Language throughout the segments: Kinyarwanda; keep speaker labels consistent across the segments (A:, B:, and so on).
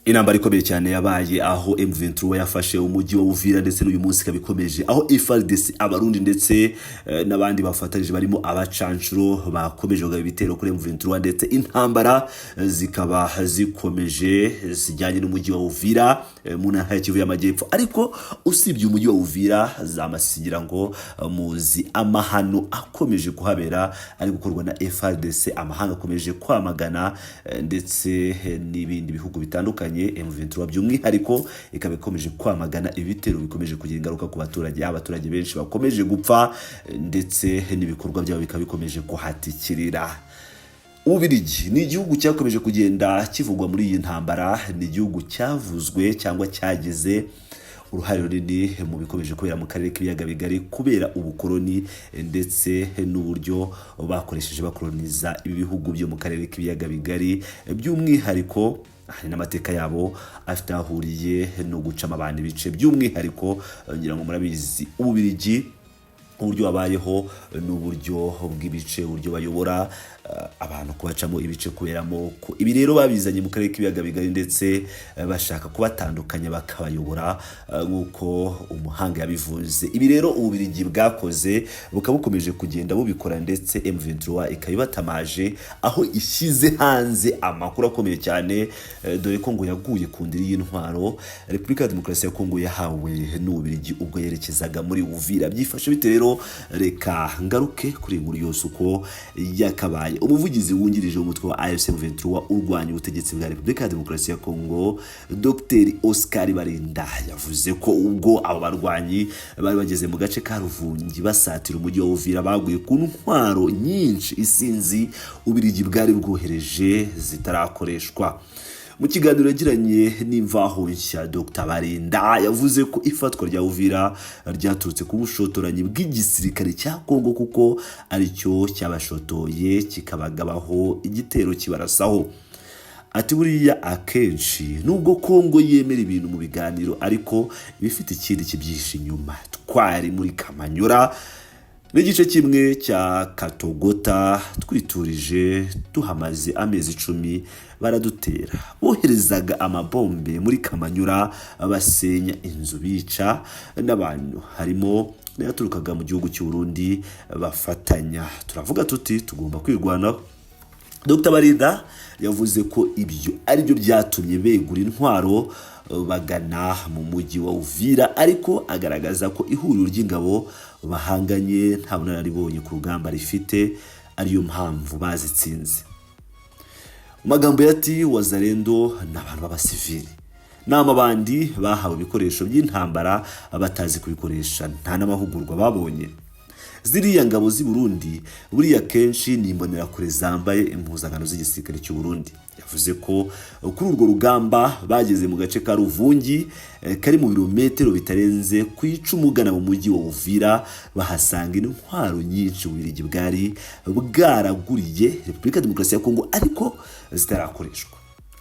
A: Inambara ikomeye cyane yabaye aho M23 yafashe umujyi wa Uvira ndetse n'uyu munsi kabikomeje aho FARDC abarundi ndetse n'abandi bafatanije barimo abacancuro bakomeje kugaba ibitero kuri M23 ndetse intambara zikaba zikomeje zijyanye n'umujyi wa Uvira mu ntara ya Kivu y'Amajyepfo. Ariko usibye umujyi wa Uvira zamasigira ngo muzi amahano akomeje kuhabera ari gukorwa na FARDC, amahanga akomeje kwamagana ndetse n'ibindi bihugu bitandukanye. M23 by'umwihariko ikaba ikomeje kwamagana ibitero bikomeje kugira ingaruka ku baturage, abaturage benshi bakomeje gupfa ndetse n'ibikorwa byabo bikaba bikomeje kuhatikirira. Ubirigi ni igihugu cyakomeje kugenda kivugwa muri iyi ntambara, ni igihugu cyavuzwe cyangwa cyagize uruhare runini mu bikomeje kubera mu karere k'ibiyaga bigari kubera ubukoloni ndetse n'uburyo bakoresheje bakoloniza ibi bihugu byo mu karere k'ibiyaga bigari. By'umwihariko hari n'amateka yabo afite ahuriye no gucama abantu ibice. By'umwihariko ngira ngo murabizi Ubirigi uburyo babayeho n'uburyo bw'ibice, uburyo bayobora abantu kubacamo ibice kuberamo ko ibi rero babizanye mu karere k'ibiyaga bigari ndetse bashaka kubatandukanya bakabayobora nk'uko umuhanga yabivuze. Ibi rero Ubirigi bwakoze bukaba bukomeje kugenda bubikora ndetse M23 ikabibatamaje aho ishyize hanze amakuru akomeye cyane, dore ko ngo yaguye ku ndiri y'intwaro Repubulika ya Demokarasi ya Kongo yahawe n'Ubirigi ubwo yerekezaga muri Uvira. Byifashe bite rero? Reka ngaruke kuri inkuru yose uko yakabaye. Umuvugizi wungirije w'umutwe wa AFC M23 urwanya ubutegetsi bwa Repubulika ya Demokarasi ya Kongo Dr Oscar Barinda yavuze ko ubwo abo barwanyi bari bageze mu gace ka Ruvungi basatira umujyi wa Uvira baguye ku ntwaro nyinshi isinzi Ubirigi bwari bwohereje zitarakoreshwa. Mu kiganiro yagiranye n'imvaho nshya, Dr Barinda yavuze ko ifatwa rya Uvira ryaturutse ku bushotoranyi bw'igisirikare cya Kongo kuko aricyo cyabashotoye kikabagabaho igitero kibarasaho. Ati buriya akenshi nubwo Kongo yemera ibintu mu biganiro ariko bifite ikindi kibyihishe inyuma. Twari muri Kamanyura n'igice kimwe cya Katogota twiturije tuhamaze amezi 10 baradutera, boherezaga amabombe muri Kamanyura basenya inzu bica n'abantu harimo n'aturukaga mu gihugu cy'u Burundi bafatanya. Turavuga tuti tugomba kwirwanaho. Dr Barinda yavuze ko ibyo ari byo byatumye begura intwaro bagana mu mujyi wa Uvira, ariko agaragaza ko ihuriro ry'ingabo bahanganye nta bunararibonye ku rugamba rifite ariyo mpamvu bazitsinze. Magambo yati Wazalendo n'abantu b'abasivili n'amabandi bahawe ibikoresho by'intambara batazi kubikoresha, nta n'amahugurwa babonye. Ziriya ngabo z'i Burundi buriya kenshi ni imbonerakure zambaye impuzankano z'igisirikare cy'u Burundi. Yavuze ko kuri urwo rugamba bageze mu gace ka Ruvungi kari mu birometero bitarenze ku 10 ugana mu mujyi wa Uvira, bahasanga intwaro nyinshi Ubirigi bwari bwaraguriye Repubulika ya Demokarasi ya Kongo ariko zitarakoreshwa.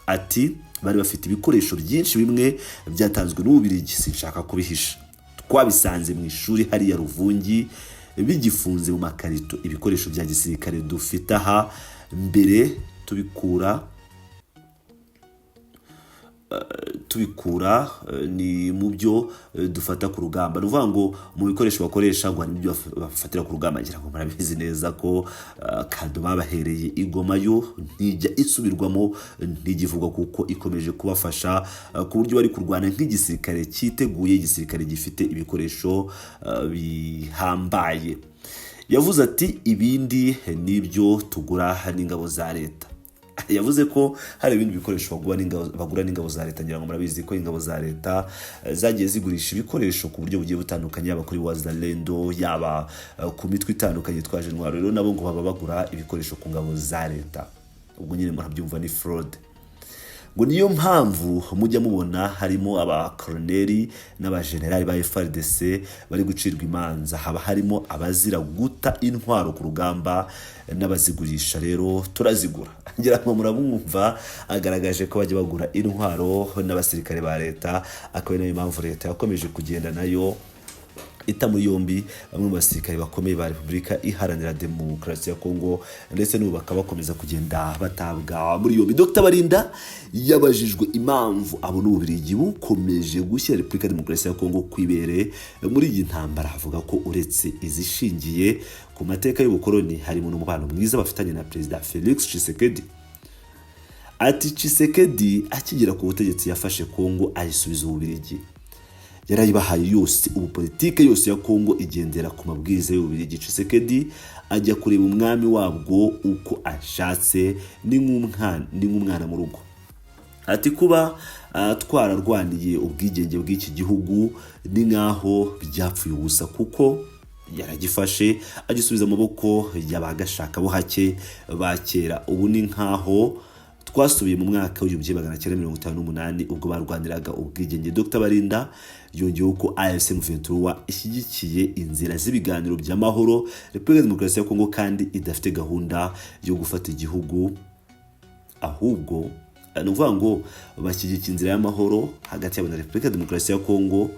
A: Ati bari bafite ibikoresho byinshi bimwe byatanzwe n'Ubirigi, sinshaka kubihisha. Twabisanze mu ishuri hari ya Ruvungi bigifunze mu makarito. Ibikoresho bya gisirikare dufite aha mbere tubikura ni mu byo dufata ku rugamba. Nuvuga ngo mu bikoresho bakoresha ngo n'ibyo bafatira ku rugamba. Ngira ngo murabizi neza ko kado babahereye igoma yo ntijya isubirwamo, ntigivugwa kuko ikomeje kubafasha ku buryo bari kurwana nk'igisirikare cyiteguye, igisirikare gifite ibikoresho bihambaye. Yavuze ati ibindi nibyo tugura n'ingabo za leta. Yavuze ko hari ibindi bikoresho bagura n'ingabo za leta. Ngira ngo murabizi ko ingabo za leta zagiye zigurisha ibikoresho ku buryo bugiye butandukanye, yaba kuri Wazalendo yaba ku mitwe itandukanye twaje intwaro. Rero nabo ngo baba bagura ibikoresho ku ngabo za leta. Ubwo nyine murabyumva ni fraud. Ngo niyo mpamvu mujya mubona harimo abakoloneli n'abagenerali ba FARDC bari gucirwa imanza, haba harimo abazira guta intwaro ku rugamba n'abazigurisha. Rero turazigura. Ngira ngo murabumva agaragaje ko bajya bagura intwaro n'abasirikare ba leta, akaba nayo mpamvu leta yakomeje kugenda nayo ita muri yombi bamwe mu basirikare bakomeye ba Repubulika Iharanira Demokarasi ya Kongo ndetse n'ubu bakaba bakomeza kugenda batabwa muri yombi. Dr Barinda yabajijwe impamvu abo n'Ububiligi bukomeje gushyira Repubulika Demokarasi ya Kongo kwibere muri iyi ntambara. Avuga ko uretse izishingiye ku mateka y'ubukoloni harimo n'umubano mwiza bafitanye na Perezida Felix Tshisekedi. Ati Tshisekedi akigera ku butegetsi yafashe Kongo ayisubiza Ububiligi, yarayibahaye yose, ubu politike yose ya Kongo igendera ku mabwiriza y'Ububiligi. Tshisekedi ajya kureba umwami wabwo uko ashatse, ni nk'umwana mu rugo. Ati kuba twararwaniye ubwigenge bw'iki gihugu ni nkaho byapfuye ubusa, kuko yaragifashe agisubiza amaboko y'abagashaka bo hake bakera. Ubu ni nkaho twasubiye mu mwaka w'1958 ubwo barwaniraga ubwigenge. Dr Barinda yongeyeho ko AFC M23 ishyigikiye inzira z'ibiganiro by'amahoro Repubulika Demokarasi ya Kongo kandi idafite gahunda yo gufata igihugu, ahubwo ni ukuvuga ngo bashyigikiye inzira y'amahoro hagati y'abo na Repubulika Demokarasi ya Kongo,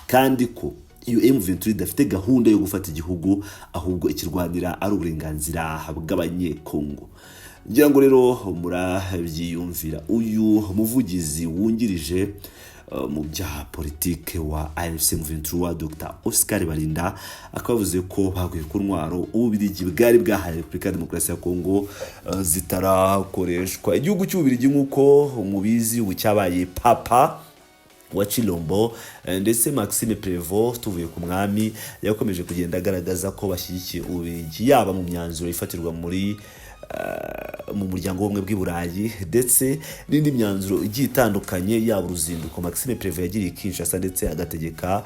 A: kandi ko iyo M23 idafite gahunda yo gufata igihugu ahubwo ikirwanira ari uburenganzira bw'abanyekongo. Ngira ngo rero murabyiyumvira, uyu muvugizi wungirije mu bya politike wa AFC M23 Dr Oscar Barinda akavuze ko baguye ku ntwaro Ububiligi bwari bwahaye Repubulika Demokarasi ya Kongo zitarakoreshwa. Igihugu cy'Ububiligi nk'uko mubizi ubu cyabaye papa wa Chilombo ndetse Maxime Prévost tuvuye ku mwami yakomeje kugenda agaragaza ko bashyigikiye Ububiligi, yaba mu myanzuro ifatirwa mu muryango w'ubumwe bw'i Burayi ndetse n'indi myanzuro igiye itandukanye, yaba uruzinduko Maxime Prévost yagiriye Kinshasa ndetse agategeka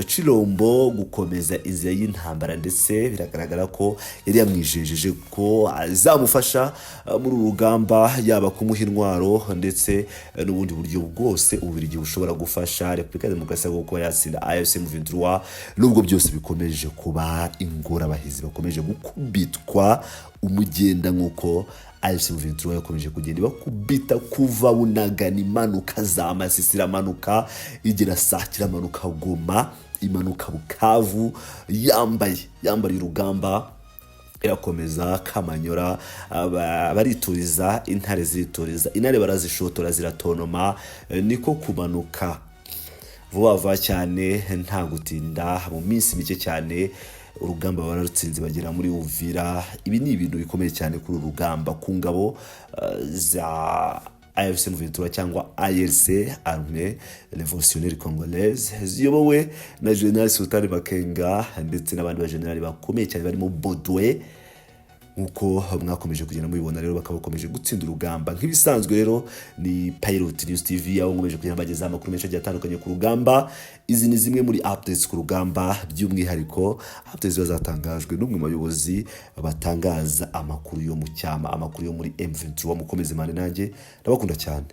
A: Chilombo gukomeza inzira y'intambara, ndetse biragaragara ko yari yamwijejeje ko azamufasha muri urugamba, yaba kumuha intwaro ndetse n'ubundi buryo bwose Ububiligi bushobora gufasha Repubulika Demokarasi ya Kongo kuba yatsinda AFC M23, nubwo byose bikomeje kuba ingorabahizi, bakomeje gukubitwa umugenda nk'uko AFC M23 yakomeje kugenda bakubita kuva Bunagana imanuka za Masisi, iramanuka igera Sake, iramanuka Goma, imanuka Bukavu, yambariye urugamba, irakomeza Kamanyora, barituriza, intare ziritoriza, intare barazishotora ziratonoma, niko kumanuka vuba cyane nta gutinda, mu minsi mike cyane urugamba bararutsinze bagera muri Uvira. Ibi ni ibintu bikomeye cyane kuri urugamba ku ngabo za AFC M23 cyangwa ARC, Armée Révolutionnaire Congolaise, ziyobowe na General Sultan Makenga ndetse n'abandi ba generali bakomeye cyane barimo Baudouin, nkuko mwakomeje kugenda mubibona. Rero bakaba bakomeje gutsinda urugamba nk'ibisanzwe. Rero ni Pilot News TV aho nkomeje kugenda bageza amakuru menshi agiye atandukanye ku rugamba. Izi ni zimwe muri updates ku rugamba, by'umwihariko updates bazatangajwe n'umwe mu bayobozi batangaza amakuru yo mu cyama, amakuru yo muri M23. Mukomeze mane nanjye, ndabakunda cyane.